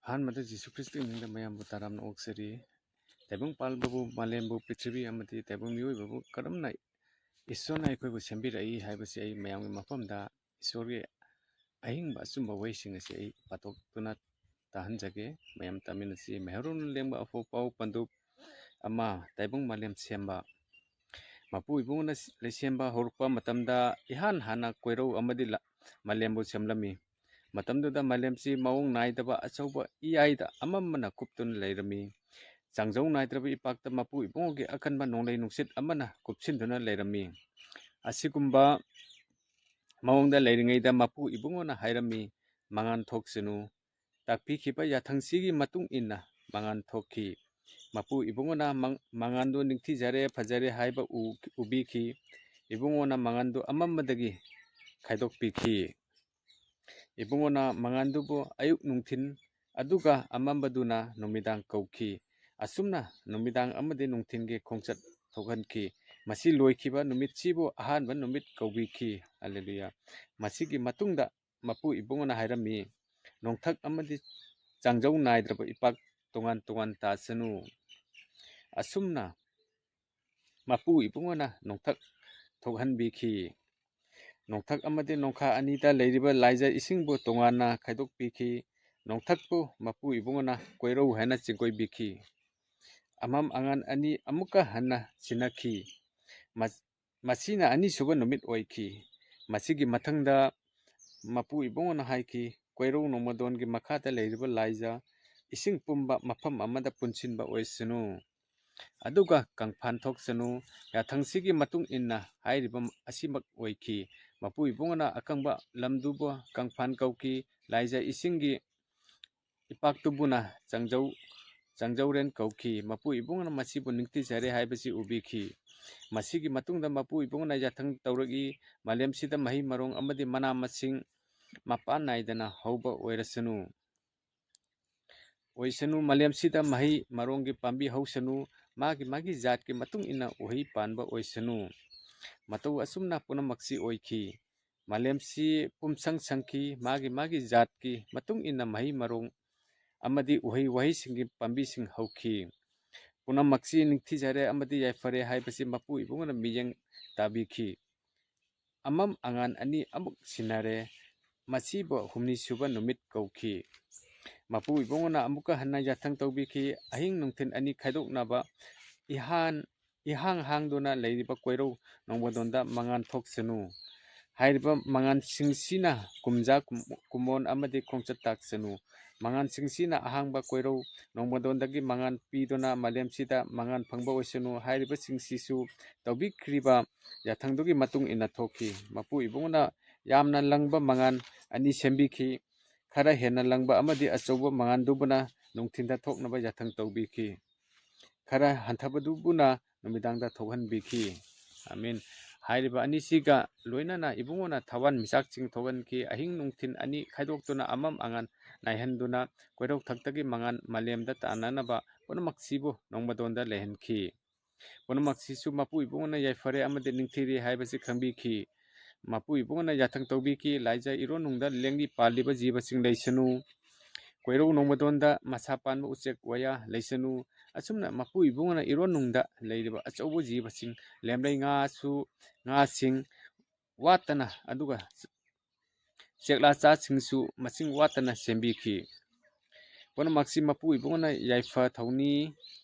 ꯑꯍꯥꯟꯕꯗ ꯖꯤꯁꯨ ꯈ꯭ꯔꯤꯁꯇꯒꯤ ꯃꯤꯡꯗ ꯃꯌꯥꯝꯕꯨ ꯇꯔꯥꯝꯅ ꯑꯣꯛꯆꯔꯤ. ꯇꯥꯏꯕꯪ ꯄꯥꯟꯕꯕꯨ, ꯃꯥꯂꯦꯝꯕꯨ, ꯄ꯭ꯔꯤꯊꯤꯕꯤ ꯑꯃꯗꯤ ꯇꯥꯏꯕꯪ ꯃꯤꯑꯣꯏꯕꯕꯨ ꯀꯔꯝꯅ ꯏꯁꯣꯔꯅ ꯑꯩꯈꯣꯏꯕꯨ ꯁꯦꯝꯕꯤꯔꯛꯏ ꯍꯥꯏꯕꯁꯤ ꯑꯩ ꯃꯌꯥꯝꯒꯤ ꯃꯐꯝꯗ ꯏꯁꯣꯔꯒꯤ ꯑꯍꯤꯡꯕ ꯑꯆꯨꯝꯕ ꯋꯥꯍꯩꯁꯤꯡ ꯑꯁꯤ ꯑꯩ ꯄꯥꯊꯣꯛꯇꯨꯅ ꯇꯥꯍꯟꯖꯒꯦ. ꯃꯌꯥꯝ ꯇꯥꯃꯤꯟꯅꯁꯤ. ꯃꯩꯍꯧꯔꯣꯟꯅ ꯂꯦꯡꯕ ꯑꯐꯧ ꯄꯥꯎ ꯄꯟꯗꯨꯞ ꯑꯃ, ꯇꯥꯏꯕꯪ ꯃꯥꯂꯦꯝ ꯁꯦꯝꯕ. ꯃꯄꯨ ꯏꯕꯨꯡꯉꯣꯅ ꯂꯩꯁꯦꯝꯕ ꯍꯧꯔꯛꯄ ꯃꯇꯝꯗ ꯏꯍꯥꯟ ꯍꯥꯟꯅ ꯀꯣꯏꯔꯧ ꯑꯃꯗꯤ ꯃꯥꯂꯦꯝꯕꯨ ꯁꯦꯝꯂꯝꯃꯤ. ꯃꯇꯝꯗꯨꯗ ꯃꯥꯂꯦꯝꯁꯤ ꯃꯑꯣꯡ ꯅꯥꯏꯗꯕ ꯑꯆꯧꯕ ꯏꯌꯥꯏꯗ ꯑꯃꯝꯕꯅ ꯀꯨꯞꯇꯨꯅ ꯂꯩꯔꯝꯃꯤ. ꯆꯥꯡꯖꯧ ꯅꯥꯏꯗ꯭ꯔꯕ ꯏꯄꯥꯛꯇ ꯃꯄꯨ ꯏꯕꯨꯡꯉꯣꯒꯤ ꯑꯀꯟꯕ ꯅꯣꯡꯂꯩ ꯅꯨꯡꯁꯤꯠ ꯑꯃꯅ ꯀꯨꯞꯁꯤꯟꯗꯨꯅ ꯂꯩꯔꯝꯃꯤ. ꯑꯁꯤꯒꯨꯝꯕ ꯃꯑꯣꯡꯗ ꯂꯩꯔꯤꯉꯩꯗ ꯃꯄꯨ ꯏꯕꯨꯡꯉꯣꯅ ꯍꯥꯏꯔꯝꯃꯤ, ꯃꯉꯥꯟ ꯊꯣꯛꯁꯅꯨ. ꯇꯥꯛꯄꯤꯈꯤꯕ ꯌꯥꯊꯪꯁꯤꯒꯤ ꯃꯇꯨꯡ ꯏꯟꯅ ꯃꯉꯥꯟ ꯊꯣꯛꯈꯤ. ꯃꯄꯨ ꯏꯕꯨꯡꯉꯣꯅ ꯃꯉꯥꯟꯗꯨ ꯅꯤꯡꯊꯤꯖꯔꯦ, ꯐꯖꯔꯦ ꯍꯥꯏꯕ ꯎꯕꯤꯈꯤ. ꯏꯕꯨꯡꯉꯣꯅ ꯃꯉꯥꯟꯗꯨ ꯑꯃꯝꯕꯗꯒꯤ ꯈꯥꯏꯗꯣꯛꯄꯤꯈꯤ. ꯏꯕꯨꯡꯉꯣꯅ ꯃꯉꯥꯟꯗꯨꯕꯨ ꯑꯌꯨꯛ ꯅꯨꯡꯊꯤꯟ ꯑꯗꯨꯒ ꯑꯃꯝꯕꯗꯨꯅ ꯅꯨꯃꯤꯗꯥꯡ ꯀꯧꯈꯤ. ꯑꯁꯨꯝꯅ ꯅꯨꯃꯤꯗꯥꯡ ꯑꯃꯗꯤ ꯅꯨꯡꯊꯤꯟꯒꯤ ꯈꯣꯡꯆꯠ ꯊꯣꯛꯍꯟꯈꯤ. ꯃꯁꯤ ꯂꯣꯏꯈꯤꯕ ꯅꯨꯃꯤꯠꯁꯤꯕꯨ ꯑꯍꯥꯟꯕ ꯅꯨꯃꯤꯠ ꯀꯧꯕꯤꯈꯤ. ꯍꯜꯂꯦꯂꯨꯌꯥ. ꯃꯁꯤꯒꯤ ꯃꯇꯨꯡꯗ ꯃꯄꯨ ꯏꯕꯨꯡꯉꯣꯅ ꯍꯥꯏꯔꯝꯃꯤ, ꯅꯣꯡꯊꯛ ꯑꯃꯗꯤ ꯆꯥꯡꯖꯧ ꯅꯥꯏꯗ꯭ꯔꯕ ꯏꯄꯥꯛ ꯇꯣꯉꯥꯟ ꯇꯣꯉꯥꯟ ꯇꯥꯁꯅꯨ. ꯑꯁꯨꯝꯅ ꯃꯄꯨ ꯏꯕꯨꯡꯉꯣꯅ ꯅꯣꯡꯊꯛ ꯊꯣꯛꯍꯟꯕꯤꯈꯤ. ꯅꯣꯡꯊꯛ ꯑꯃꯗꯤ ꯅꯣꯡꯈꯥ ꯑꯅꯤꯗ ꯂꯩꯔꯤꯕ ꯂꯥꯏꯖ ꯏꯁꯤꯡꯕꯨ ꯇꯣꯉꯥꯟꯅ ꯈꯥꯏꯗꯣꯛꯄꯤꯈꯤ. ꯅꯣꯡꯊꯛꯄꯨ ꯃꯄꯨ ꯏꯕꯨꯡꯉꯣꯅ ꯀꯣꯏꯔꯧ ꯍꯥꯏꯅ ꯆꯤꯡꯒꯣꯏꯕꯤꯈꯤ. ꯑꯃꯝ ꯑꯉꯥꯟ ꯑꯅꯤ ꯑꯃꯨꯛꯀ ꯍꯟꯅ ꯁꯤꯟꯅꯈꯤ. ꯃꯁꯤꯅ ꯑꯅꯤꯁꯨꯕ ꯅꯨꯃꯤꯠ ꯑꯣꯏꯈꯤ. ꯃꯁꯤꯒꯤ ꯃꯊꯪꯗ ꯃꯄꯨ ꯏꯕꯨꯡꯉꯣꯅ ꯍꯥꯏꯈꯤ, ꯀꯣꯏꯔꯧ ꯅꯣꯡꯃꯗꯣꯟꯒꯤ ꯃꯈꯥꯗ ꯂꯩꯔꯤꯕ ꯂꯥꯏꯖ ꯏꯁꯤꯡ ꯄꯨꯝꯕ ꯃꯐꯝ ꯑꯃꯗ ꯄꯨꯟꯁꯤꯟꯕ ꯑꯣꯏꯁꯅꯨ, ꯑꯗꯨꯒ ꯀꯪꯐꯥꯟ ꯊꯣꯛꯁꯅꯨ. ꯌꯥꯊꯪꯁꯤꯒꯤ ꯃꯇꯨꯡ ꯏꯟꯅ ꯍꯥꯏꯔꯤꯕ ꯑꯁꯤꯃꯛ ꯑꯣꯏꯈꯤ. ꯃꯄꯨ ꯏꯕꯨꯡꯉꯣꯅ ꯑꯀꯪꯕ ꯂꯝꯗꯨꯕꯨ ꯀꯪꯐꯥꯟ ꯀꯧꯈꯤ. ꯂꯥꯏꯖ ꯏꯁꯤꯡꯒꯤ ꯏꯄꯥꯛꯇꯨꯕꯨꯅ ꯆꯥꯡꯖꯧꯔꯦꯟ ꯀꯧꯈꯤ. ꯃꯄꯨ ꯏꯕꯨꯡꯉꯣꯅ ꯃꯁꯤꯕꯨ ꯅꯤꯡꯊꯤꯖꯔꯦ ꯍꯥꯏꯕꯁꯤ ꯎꯕꯤꯈꯤ. ꯃꯁꯤꯒꯤ ꯃꯇꯨꯡꯗ ꯃꯄꯨ ꯏꯕꯨꯡꯉꯣꯅ ꯌꯥꯊꯪ ꯇꯧꯔꯛꯏ, ꯃꯥꯂꯦꯝꯁꯤꯗ ꯃꯍꯩ ꯃꯔꯣꯡ ꯑꯃꯗꯤ ꯃꯅꯥ ꯃꯁꯤꯡ ꯃꯄꯥꯟ ꯅꯥꯏꯗꯅ ꯍꯧꯕ ꯑꯣꯏꯁꯅꯨ. ꯃꯥꯂꯦꯝꯁꯤꯗ ꯃꯍꯩ ꯃꯔꯣꯡꯒꯤ ꯄꯥꯝꯕꯤ ꯍꯧꯁꯅꯨ. ꯃꯥꯒꯤ ꯖꯥꯠꯀꯤ ꯃꯇꯨꯡ ꯏꯟꯅ ꯎꯍꯩ ꯄꯥꯟꯕ ꯑꯣꯏꯁꯅꯨ. ꯃꯇꯧ ꯑꯁꯨꯝꯅ ꯄꯨꯝꯅꯃꯛꯁꯤ ꯑꯣꯏꯈꯤ. ꯃꯥꯂꯦꯝꯁꯤ ꯄꯨꯝꯁꯪ ꯁꯪꯈꯤ. ꯃꯥꯒꯤ ꯖꯥꯠꯀꯤ ꯃꯇꯨꯡ ꯏꯟꯅ ꯃꯍꯩ ꯃꯔꯣꯡ ꯑꯃꯗꯤ ꯎꯍꯩ ꯋꯥꯍꯩꯁꯤꯡꯒꯤ ꯄꯥꯝꯕꯤꯁꯤꯡ ꯍꯧꯈꯤ. ꯄꯨꯝꯅꯃꯛꯁꯤ ꯅꯤꯡꯊꯤꯖꯔꯦ ꯑꯃꯗꯤ ꯌꯥꯏꯐꯔꯦ ꯍꯥꯏꯕꯁꯤ ꯃꯄꯨ ꯏꯕꯨꯡꯉꯣꯅ ꯃꯤꯠꯌꯦꯡ ꯇꯥꯕꯤꯈꯤ. ꯑꯃꯝ ꯑꯉꯥꯟ ꯑꯅꯤ ꯑꯃꯨꯛ ꯁꯤꯟꯅꯔꯦ. ꯃꯁꯤꯕꯨ ꯍꯨꯝꯅꯤꯁꯨꯕ ꯅꯨꯃꯤꯠ ꯀꯧꯈꯤ. ꯃꯄꯨ ꯏꯕꯨꯡꯉꯣꯅ ꯑꯃꯨꯛꯀ ꯍꯟꯅ ꯌꯥꯊꯪ ꯇꯧꯕꯤꯈꯤ. ꯑꯍꯤꯡ ꯅꯨꯡꯊꯤꯜ ꯑꯅꯤ ꯈꯥꯏꯗꯣꯛꯅꯕ ꯏꯍꯥꯡ ꯍꯥꯡꯗꯨꯅ ꯂꯩꯔꯤꯕ ꯀꯣꯏꯔꯧ ꯅꯣꯡꯃꯗꯣꯟꯗ ꯃꯉꯥꯟ ꯊꯣꯛꯁꯅꯨ. ꯍꯥꯏꯔꯤꯕ ꯃꯉꯥꯟꯁꯤꯡꯁꯤꯅ ꯀꯨꯝꯖꯥ ꯀꯨꯝꯑꯣꯟ ꯑꯃꯗꯤ ꯈꯣꯡꯆꯠ ꯇꯥꯛꯁꯅꯨ. ꯃꯉꯥꯟꯁꯤꯡꯁꯤꯅ ꯑꯍꯥꯡꯕ ꯀꯣꯏꯔꯧ ꯅꯣꯡꯃꯗꯣꯟꯗꯒꯤ ꯃꯉꯥꯟ ꯄꯤꯗꯨꯅ ꯃꯥꯂꯦꯝꯁꯤꯗ ꯃꯉꯥꯟ ꯐꯪꯕ ꯑꯣꯏꯁꯅꯨ. ꯍꯥꯏꯔꯤꯕꯁꯤꯡꯁꯤꯁꯨ ꯇꯧꯕꯤꯈ꯭ꯔꯤꯕ ꯌꯥꯊꯪꯗꯨꯒꯤ ꯃꯇꯨꯡ ꯏꯟꯅ ꯊꯣꯛꯈꯤ. ꯃꯄꯨ ꯏꯕꯨꯡꯉꯣꯅ ꯌꯥꯝꯅ ꯂꯪꯕ ꯃꯉꯥꯟ ꯑꯅꯤ ꯁꯦꯝꯕꯤꯈꯤ. ꯈꯔ ꯍꯦꯟꯅ ꯂꯪꯕ ꯑꯃꯗꯤ ꯑꯆꯧꯕ ꯃꯉꯥꯟꯗꯨꯕꯨꯅ ꯅꯨꯡꯊꯤꯟꯗ ꯊꯣꯛꯅꯕ ꯌꯥꯊꯪ ꯇꯧꯕꯤꯈꯤ. ꯈꯔ ꯍꯟꯊꯕꯗꯨꯕꯨꯅ ꯅꯨꯃꯤꯗꯥꯡꯗ ꯊꯣꯛꯍꯟꯕꯤꯈꯤ. ꯑꯃꯦꯟ. ꯍꯥꯏꯔꯤꯕ ꯑꯅꯤꯁꯤꯒ ꯂꯣꯏꯅꯅ ꯏꯕꯨꯡꯉꯣꯅ ꯊꯋꯥꯟꯃꯤꯆꯥꯛꯁꯤꯡ ꯊꯣꯛꯍꯟꯈꯤ. ꯑꯍꯤꯡ ꯅꯨꯡꯊꯤꯜ ꯑꯅꯤ ꯈꯥꯏꯗꯣꯛꯇꯨꯅ ꯑꯃꯝ ꯑꯉꯥꯟ ꯅꯥꯏꯍꯟꯗꯨꯅ ꯀꯣꯏꯔꯧꯊꯛꯇꯒꯤ ꯃꯉꯥꯟ ꯃꯥꯂꯦꯝꯗ ꯇꯥꯟꯅꯅꯕ ꯄꯨꯝꯅꯃꯛꯁꯤꯕꯨ ꯅꯣꯡꯃꯗꯣꯟꯗ ꯂꯩꯍꯟꯈꯤ. ꯄꯨꯝꯅꯃꯛꯁꯤꯁꯨ ꯃꯄꯨ ꯏꯕꯨꯡꯉꯣꯅ ꯌꯥꯏꯐꯔꯦ ꯑꯃꯗꯤ ꯅꯤꯡꯊꯤꯔꯦ ꯍꯥꯏꯕꯁꯤ ꯈꯪꯕꯤꯈꯤ. ꯃꯄꯨ ꯏꯕꯨꯡꯉꯣꯅ ꯌꯥꯊꯪ ꯇꯧꯕꯤꯈꯤ, ꯂꯥꯏꯖ ꯏꯔꯣꯟꯅꯨꯡꯗ ꯂꯦꯡꯂꯤ ꯄꯥꯜꯂꯤꯕ ꯖꯤꯕꯁꯤꯡ ꯂꯩꯁꯅꯨ. ꯀꯣꯏꯔꯧ ꯅꯣꯡꯃꯗꯣꯟꯗ ꯃꯁꯥ ꯄꯥꯟꯕ ꯎꯆꯦꯛ ꯋꯥꯌꯥ ꯂꯩꯁꯅꯨ. ꯑꯁꯨꯝꯅ ꯃꯄꯨ ꯏꯕꯨꯡꯉꯣꯅ ꯏꯔꯣꯟꯅꯨꯡꯗ ꯂꯩꯔꯤꯕ ꯑꯆꯧꯕ ꯖꯤꯕꯁꯤꯡ, ꯂꯦꯝꯂꯩ ꯉꯥꯁꯤꯡ ꯋꯥꯠꯇꯅ ꯑꯗꯨꯒ ꯆꯦꯛꯂꯥꯆꯥꯁꯤꯡꯁꯨ ꯃꯁꯤꯡ ꯋꯥꯠꯇꯅ ꯁꯦꯝꯕꯤꯈꯤ. ꯄꯨꯝꯅꯃꯛꯁꯤ ꯃꯄꯨ ꯏꯕꯨꯡꯉꯣꯅ ꯌꯥꯏꯐ ꯊꯧꯅꯤ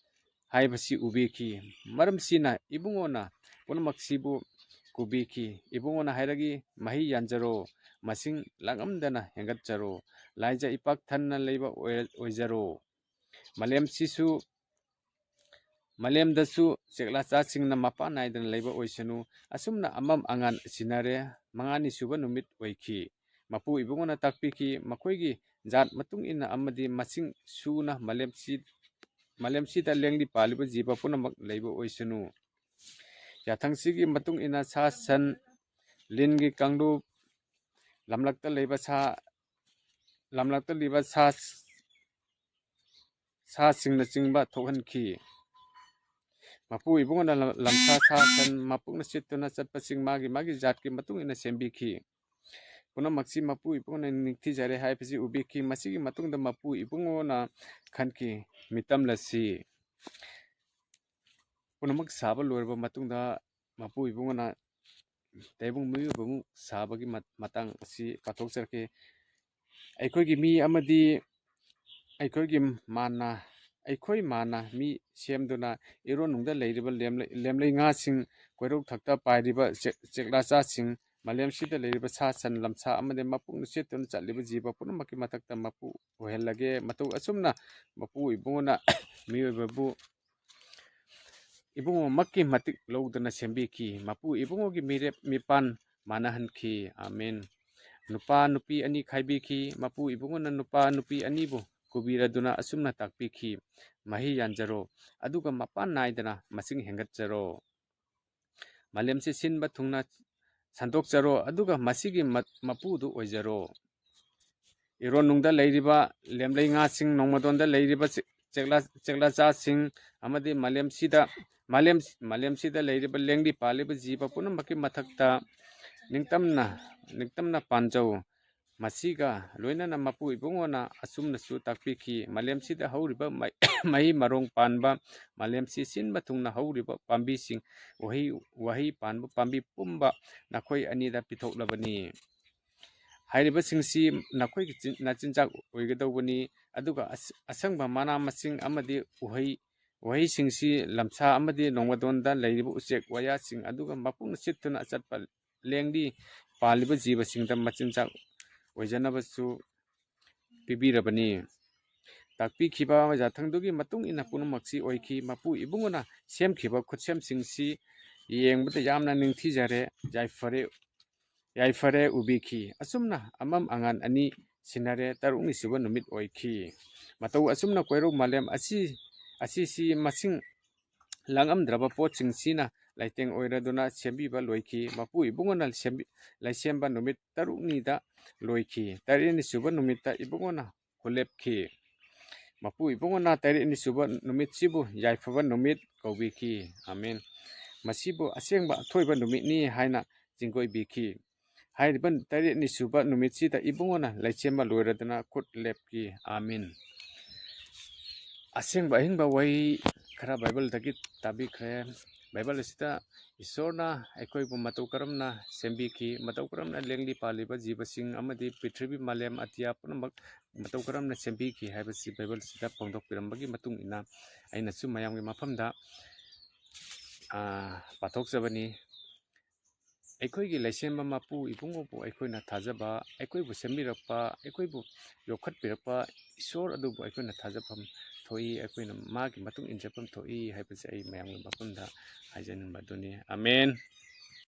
ꯍꯥꯏꯕꯁꯤ ꯎꯕꯤꯈꯤ. ꯃꯔꯝꯁꯤꯅ ꯏꯕꯨꯡꯉꯣꯅ ꯄꯨꯝꯅꯃꯛꯁꯤꯕꯨ ꯀꯧꯕꯤꯈꯤ. ꯏꯕꯨꯡꯉꯣꯅ ꯍꯥꯏꯔꯛꯏ, ꯃꯍꯩ ꯌꯥꯟꯖꯔꯣ, ꯃꯁꯤꯡ ꯂꯥꯡꯑꯝꯗꯅ ꯍꯦꯟꯒꯠꯆꯔꯣ. ꯂꯥꯏꯖ ꯏꯄꯥꯛ ꯊꯟꯅ ꯂꯩꯕ ꯑꯣꯏꯖꯔꯣ. ꯃꯥꯂꯦꯝꯗꯁꯨ ꯆꯦꯛꯂꯥꯆꯥꯁꯤꯡꯅ ꯃꯄꯥꯟ ꯅꯥꯏꯗꯅ ꯂꯩꯕ ꯑꯣꯏꯁꯅꯨ. ꯑꯁꯨꯝꯅ ꯑꯃꯝ ꯑꯉꯥꯟ ꯁꯤꯟꯅꯔꯦ. ꯃꯉꯥꯅꯤꯁꯨꯕ ꯅꯨꯃꯤꯠ ꯑꯣꯏꯈꯤ. ꯃꯄꯨ ꯏꯕꯨꯡꯉꯣꯅ ꯇꯥꯛꯄꯤꯈꯤ, ꯃꯈꯣꯏꯒꯤ ꯖꯥꯠ ꯃꯇꯨꯡ ꯏꯟꯅ ꯑꯃꯗꯤ ꯃꯁꯤꯡ ꯁꯨꯅ ꯃꯥꯂꯦꯝꯁꯤꯗ ꯂꯦꯡꯂꯤ ꯄꯥꯜꯂꯤꯕ ꯖꯤꯕ ꯄꯨꯝꯅꯃꯛ ꯂꯩꯕ ꯑꯣꯏꯁꯅꯨ. ꯌꯥꯊꯪꯁꯤꯒꯤ ꯃꯇꯨꯡ ꯏꯟꯅ ꯁꯥ ꯁꯟ, ꯂꯤꯟꯒꯤ ꯀꯥꯡꯂꯨꯞ, ꯂꯝꯂꯛꯇ ꯂꯩꯕ ꯁꯥꯁꯤꯡꯅꯆꯤꯡꯕ ꯊꯣꯛꯍꯟꯈꯤ. ꯃꯄꯨ ꯏꯕꯨꯡꯉꯣꯅ ꯂꯝꯁꯥ ꯁꯥ ꯁꯟ ꯃꯄꯨꯛꯅ ꯆꯤꯠꯇꯨꯅ ꯆꯠꯄꯁꯤꯡ ꯃꯥꯒꯤ ꯖꯥꯠꯀꯤ ꯃꯇꯨꯡ ꯏꯟꯅ ꯁꯦꯝꯕꯤꯈꯤ. ꯄꯨꯝꯅꯃꯛꯁꯤ ꯃꯄꯨ ꯏꯕꯨꯡꯉꯣꯅ ꯅꯤꯡꯊꯤꯖꯔꯦ ꯍꯥꯏꯕꯁꯤ ꯎꯕꯤꯈꯤ ꯃꯁꯤꯒꯤ ꯃꯇꯨꯡꯗ ꯃꯄꯨ ꯏꯕꯨꯡꯉꯣꯅ ꯈꯟꯈꯤ ꯃꯤꯇꯝꯂꯁꯤ ꯄꯨꯝꯅꯃꯛ ꯁꯥꯕ ꯂꯣꯏꯔꯕ ꯃꯇꯨꯡꯗ ꯃꯄꯨ ꯏꯕꯨꯡꯉꯣꯅ ꯇꯥꯏꯕꯪ ꯃꯤꯑꯣꯏꯕꯃꯨꯛ ꯁꯥꯕꯒꯤ ꯃꯇꯥꯡ ꯑꯁꯤ ꯄꯥꯊꯣꯛꯆꯔꯛꯀꯦ ꯑꯩꯈꯣꯏꯒꯤ ꯃꯤ ꯑꯃꯗꯤ ꯑꯩꯈꯣꯏ ꯃꯥꯅ ꯃꯤ ꯁꯦꯝꯗꯨꯅ ꯏꯔꯣꯟꯅꯨꯡꯗ ꯂꯩꯔꯤꯕ ꯂꯦꯝꯂꯩ ꯉꯥꯁꯤꯡ ꯀꯣꯏꯔꯧꯊꯛꯇ ꯄꯥꯏꯔꯤꯕ ꯆꯦꯛꯂꯥꯆꯥꯁꯤꯡ ꯃꯥꯂꯦꯝꯁꯤꯗ ꯂꯩꯔꯤꯕ ꯁꯥ ꯁꯟ ꯂꯝꯁꯥ ꯑꯃꯗꯤ ꯃꯄꯨꯡ ꯆꯦꯠꯇꯨꯅ ꯆꯠꯂꯤꯕ ꯖꯤꯕ ꯄꯨꯝꯅꯃꯛꯀꯤ ꯃꯊꯛꯇ ꯃꯄꯨ ꯑꯣꯏꯍꯜꯂꯒꯦ ꯃꯇꯧ ꯑꯁꯨꯝꯅ ꯃꯄꯨ ꯏꯕꯨꯡꯉꯣꯅ ꯃꯤꯑꯣꯏꯕꯕꯨ ꯏꯕꯨꯡꯉꯣꯃꯛꯀꯤ ꯃꯇꯤꯛ ꯂꯧꯗꯨꯅ ꯁꯦꯝꯕꯤꯈꯤ ꯃꯄꯨ ꯏꯕꯨꯡꯉꯣꯒꯤ ꯃꯤꯔꯦꯞ ꯃꯤꯄꯥꯟ ꯃꯥꯟꯅꯍꯟꯈꯤ ꯑꯃꯦꯟ ꯅꯨꯄꯥ ꯅꯨꯄꯤ ꯑꯅꯤ ꯈꯥꯏꯕꯤꯈꯤ ꯃꯄꯨ ꯏꯕꯨꯡꯉꯣꯅ ꯅꯨꯄꯥ ꯅꯨꯄꯤ ꯑꯅꯤꯕꯨ ꯀꯨꯕꯤꯔꯗꯨꯅ ꯑꯁꯨꯝꯅ ꯇꯥꯛꯄꯤꯈꯤ ꯃꯍꯩ ꯌꯥꯟꯖꯔꯣ ꯑꯗꯨꯒ ꯃꯄꯥꯟ ꯅꯥꯏꯗꯅ ꯃꯁꯤꯡ ꯍꯦꯟꯒꯠꯆꯔꯣ ꯃꯥꯂꯦꯝꯁꯤ ꯁꯤꯟꯕ ꯊꯨꯡꯅ ꯁꯟꯗꯣꯛꯆꯔꯣ ꯑꯗꯨꯒ ꯃꯁꯤꯒꯤ ꯃꯄꯨꯗꯨ ꯑꯣꯏꯖꯔꯣ ꯏꯔꯣꯟꯅꯨꯡꯗ ꯂꯩꯔꯤꯕ ꯂꯦꯝꯂꯩ ꯉꯥꯁꯤꯡ ꯅꯣꯡꯃꯗꯣꯟꯗ ꯂꯩꯔꯤꯕ ꯆꯦꯛꯂꯥꯆꯥꯁꯤꯡ ꯑꯃꯗꯤ ꯃꯥꯂꯦꯝꯁꯤꯗ ꯂꯩꯔꯤꯕ ꯂꯦꯡꯗꯤ ꯄꯥꯜꯂꯤꯕ ꯖꯤꯕ ꯄꯨꯝꯅꯃꯛꯀꯤ ꯃꯊꯛꯇ ꯅꯤꯡꯇꯝꯅ ꯄꯥꯟꯖꯧ ꯃꯁꯤꯒ ꯂꯣꯏꯅꯅ ꯃꯄꯨ ꯏꯕꯨꯡꯉꯣꯅ ꯑꯁꯨꯝꯅꯁꯨ ꯇꯥꯛꯄꯤꯈꯤ ꯃꯥꯂꯦꯝꯁꯤꯗ ꯍꯧꯔꯤꯕ ꯃꯍꯩ ꯃꯔꯣꯡ ꯄꯥꯟꯕ ꯃꯥꯂꯦꯝꯁꯤ ꯁꯤꯟꯕ ꯊꯨꯡꯅ ꯍꯧꯔꯤꯕ ꯄꯥꯝꯕꯤꯁꯤꯡ ꯋꯥꯍꯩ ꯄꯥꯟꯕ ꯄꯥꯝꯕꯤ ꯄꯨꯝꯕ ꯅꯈꯣꯏ ꯑꯅꯤꯗ ꯄꯤꯊꯣꯛꯂꯕꯅꯤ ꯍꯥꯏꯔꯤꯕꯁꯤꯡꯁꯤ ꯅꯈꯣꯏꯒꯤ ꯅꯆꯤꯟꯖꯥꯛ ꯑꯣꯏꯒꯗꯧꯕꯅꯤ ꯑꯗꯨꯒ ꯑꯁꯪꯕ ꯃꯅꯥ ꯃꯁꯤꯡ ꯑꯃꯗꯤ ꯎꯍꯩꯁꯤꯡꯁꯤ ꯂꯝꯁꯥ ꯑꯃꯗꯤ ꯅꯣꯡꯃꯗꯣꯟꯗ ꯂꯩꯔꯤꯕ ꯎꯆꯦꯛ ꯋꯥꯌꯥꯁꯤꯡ ꯑꯗꯨꯒ ꯃꯄꯨꯡ ꯆꯤꯠꯇꯨꯅ ꯆꯠꯄ ꯂꯦꯡꯗꯤ ꯄꯥꯜꯂꯤꯕ ꯖꯤꯕꯁꯤꯡꯗ ꯃꯆꯤꯟꯖꯥꯛ ꯑꯣꯏꯖꯅꯕꯁꯨ ꯄꯤꯕꯤꯔꯕꯅꯤ ꯇꯥꯛꯄꯤꯈꯤꯕ ꯌꯥꯊꯪꯗꯨꯒꯤ ꯃꯇꯨꯡ ꯏꯟꯅ ꯄꯨꯝꯅꯃꯛꯁꯤ ꯑꯣꯏꯈꯤ ꯃꯄꯨ ꯏꯕꯨꯡꯉꯣꯅ ꯁꯦꯝꯈꯤꯕ ꯈꯨꯠꯁꯦꯝꯁꯤꯡꯁꯤ ꯌꯦꯡꯕꯗ ꯌꯥꯝꯅ ꯅꯤꯡꯊꯤꯖꯔꯦ ꯌꯥꯏꯐꯔꯦ ꯎꯕꯤꯈꯤ ꯑꯁꯨꯝꯅ ꯑꯃꯝ ꯑꯉꯥꯟ ꯑꯅꯤ ꯁꯤꯟꯅꯔꯦ ꯇꯔꯨꯛꯅꯤ ꯁꯨꯕ ꯅꯨꯃꯤꯠ ꯑꯣꯏꯈꯤ ꯃꯇꯧ ꯑꯁꯨꯝꯅ ꯀꯣꯏꯔꯧ ꯃꯥꯂꯦꯝ ꯑꯁꯤꯁꯤ ꯃꯁꯤꯡ ꯂꯥꯡꯉꯝꯗ꯭ꯔꯕ ꯄꯣꯠꯁꯤꯡꯁꯤꯅ ꯂꯩꯇꯦꯡ ꯑꯣꯏꯔꯗꯨꯅ ꯁꯦꯝꯕꯤꯕ ꯂꯣꯏꯈꯤ ꯃꯄꯨ ꯏꯕꯨꯡꯉꯣꯅ ꯂꯩꯁꯦꯝꯕ ꯅꯨꯃꯤꯠ ꯇꯔꯨꯛꯅꯤꯗ ꯂꯣꯏꯈꯤ ꯇꯔꯦꯠꯅꯤ ꯁꯨꯕ ꯅꯨꯃꯤꯠꯇ ꯏꯕꯨꯡꯉꯣꯅ ꯍꯨꯂꯦꯞꯈꯤ ꯃꯄꯨ ꯏꯕꯨꯡꯉꯣꯅ ꯇꯔꯦꯠꯅꯤ ꯁꯨꯕ ꯅꯨꯃꯤꯠꯁꯤꯕꯨ ꯌꯥꯏꯐꯕ ꯅꯨꯃꯤꯠ ꯀꯧꯕꯤꯈꯤ ꯑꯃꯦꯟ ꯃꯁꯤꯕꯨ ꯑꯁꯦꯡꯕ ꯑꯊꯣꯏꯕ ꯅꯨꯃꯤꯠꯅꯤ ꯍꯥꯏꯅ ꯆꯤꯡꯒꯣꯏꯕꯤꯈꯤ ꯍꯥꯏꯔꯤꯕ ꯇꯔꯦꯠꯅꯤ ꯁꯨꯕ ꯅꯨꯃꯤꯠꯁꯤꯗ ꯏꯕꯨꯡꯉꯣꯅ ꯂꯩꯁꯦꯝꯕ ꯂꯣꯏꯔꯗꯨꯅ ꯈꯨꯠ ꯂꯦꯞꯈꯤ ꯑꯃꯤꯟ ꯑꯁꯦꯡꯕ ꯑꯍꯤꯡꯕ ꯋꯥꯍꯩ ꯈꯔ ꯕꯥꯏꯕꯜꯗꯒꯤ ꯇꯥꯕꯤꯈ꯭ꯔꯦ ꯕꯥꯏꯕꯜ ꯑꯁꯤꯗ ꯏꯁꯣꯔꯅ ꯑꯩꯈꯣꯏꯕꯨ ꯃꯇꯧ ꯀꯔꯝꯅ ꯁꯦꯝꯕꯤꯈꯤ ꯃꯇꯧ ꯀꯔꯝꯅ ꯂꯦꯡꯂꯤ ꯄꯥꯜꯂꯤꯕ ꯖꯤꯕꯁꯤꯡ ꯑꯃꯗꯤ ꯄ꯭ꯔꯤꯊꯤꯕꯤ ꯃꯥꯂꯦꯝ ꯑꯇꯤꯌꯥ ꯄꯨꯝꯅꯃꯛ ꯃꯇꯧ ꯀꯔꯝꯅ ꯁꯦꯝꯕꯤꯈꯤ ꯍꯥꯏꯕꯁꯤ ꯕꯥꯏꯕꯜꯁꯤꯗ ꯐꯣꯡꯗꯣꯛꯄꯤꯔꯝꯕꯒꯤ ꯃꯇꯨꯡ ꯏꯟꯅ ꯑꯩꯅꯁꯨ ꯃꯌꯥꯝꯒꯤ ꯃꯐꯝꯗ ꯄꯥꯊꯣꯛꯆꯕꯅꯤ ꯑꯩꯈꯣꯏꯒꯤ ꯂꯩꯁꯦꯝꯕ ꯃꯄꯨ ꯏꯕꯨꯡꯉꯣꯕꯨ ꯑꯩꯈꯣꯏꯅ ꯊꯥꯖꯕ ꯑꯩꯈꯣꯏꯕꯨ ꯁꯦꯝꯕꯤꯔꯛꯄ ꯑꯩꯈꯣꯏꯕꯨ ꯌꯣꯛꯈꯠꯄꯤꯔꯛꯄ ꯏꯁꯣꯔ ꯑꯗꯨꯕꯨ ꯑꯩꯈꯣꯏꯅ ꯊꯥꯖꯐꯝ ꯊꯣꯛꯏ ꯑꯩꯈꯣꯏꯅ ꯃꯥꯒꯤ ꯃꯇꯨꯡ ꯏꯟꯖꯐꯝ ꯊꯣꯛꯏ ꯍꯥꯏꯕꯁꯦ ꯑꯩ ꯃꯌꯥꯝꯒꯤ ꯃꯐꯝꯗ ꯍꯥꯏꯖꯅꯤꯡꯕ ꯑꯗꯨꯅꯤ ꯑꯃꯦꯟ